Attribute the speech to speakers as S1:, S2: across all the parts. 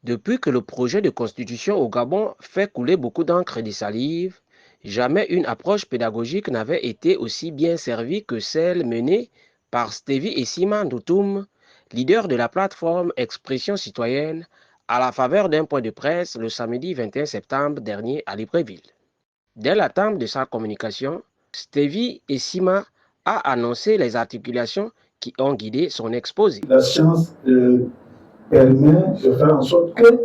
S1: Depuis que le projet de constitution au Gabon fait couler beaucoup d'encre et de salive, jamais une approche pédagogique n'avait été aussi bien servie que celle menée par Stevie Essima Ndoutoum, leader de la plateforme Expression citoyenne, à la faveur d'un point de presse le samedi 21 septembre dernier à Libreville. Dès la table de sa communication, Stevie Essima a annoncé les articulations qui ont guidé son exposé.
S2: La science permet de faire en sorte que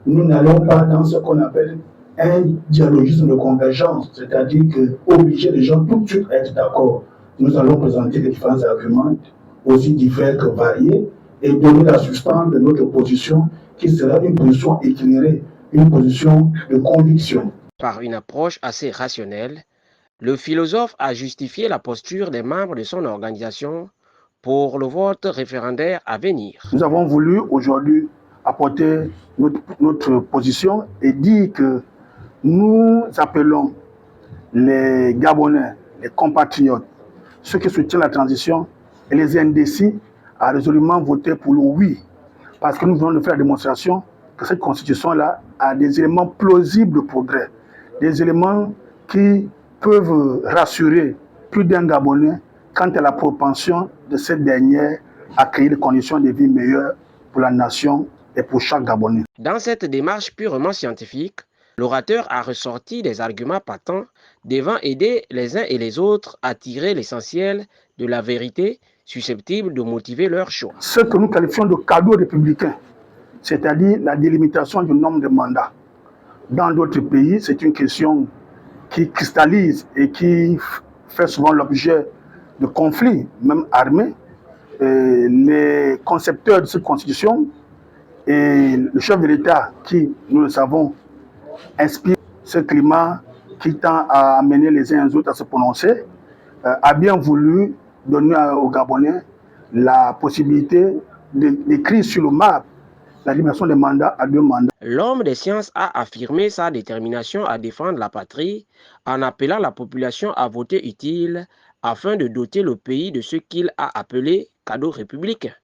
S2: nous n'allons pas dans ce qu'on appelle un dialogisme de convergence, c'est-à-dire qu'obliger les gens tout de suite à être d'accord. Nous allons présenter les différents arguments, aussi divers que variés, et donner la substance de notre position, qui sera une position éclairée, une position de conviction.
S1: Par une approche assez rationnelle, le philosophe a justifié la posture des membres de son organisation pour le vote référendaire à venir.
S2: Nous avons voulu aujourd'hui apporter notre position et dire que nous appelons les Gabonais, les compatriotes, ceux qui soutiennent la transition et les indécis à résolument voter pour le oui. Parce que nous venons de faire la démonstration que cette constitution-là a des éléments plausibles de progrès, des éléments qui peuvent rassurer plus d'un Gabonais quant à la propension de cette dernière à créer des conditions de vie meilleures pour la nation et pour chaque Gabonais.
S1: Dans cette démarche purement scientifique, l'orateur a ressorti des arguments patents devant aider les uns et les autres à tirer l'essentiel de la vérité susceptible de motiver leur choix.
S2: Ce que nous qualifions de cadeau républicain, c'est-à-dire la délimitation du nombre de mandats. Dans d'autres pays, c'est une question qui cristallise et qui fait souvent l'objet de conflits, même armés. Les concepteurs de cette constitution et le chef de l'État qui, nous le savons, inspire ce climat qui tend à amener les uns et les autres à se prononcer, a bien voulu donner aux Gabonais la possibilité d'écrire sur le marbre la limitation des mandats à 2 mandats.
S1: L'homme des sciences a affirmé sa détermination à défendre la patrie en appelant la population à voter utile afin de doter le pays de ce qu'il a appelé cadeau républicain.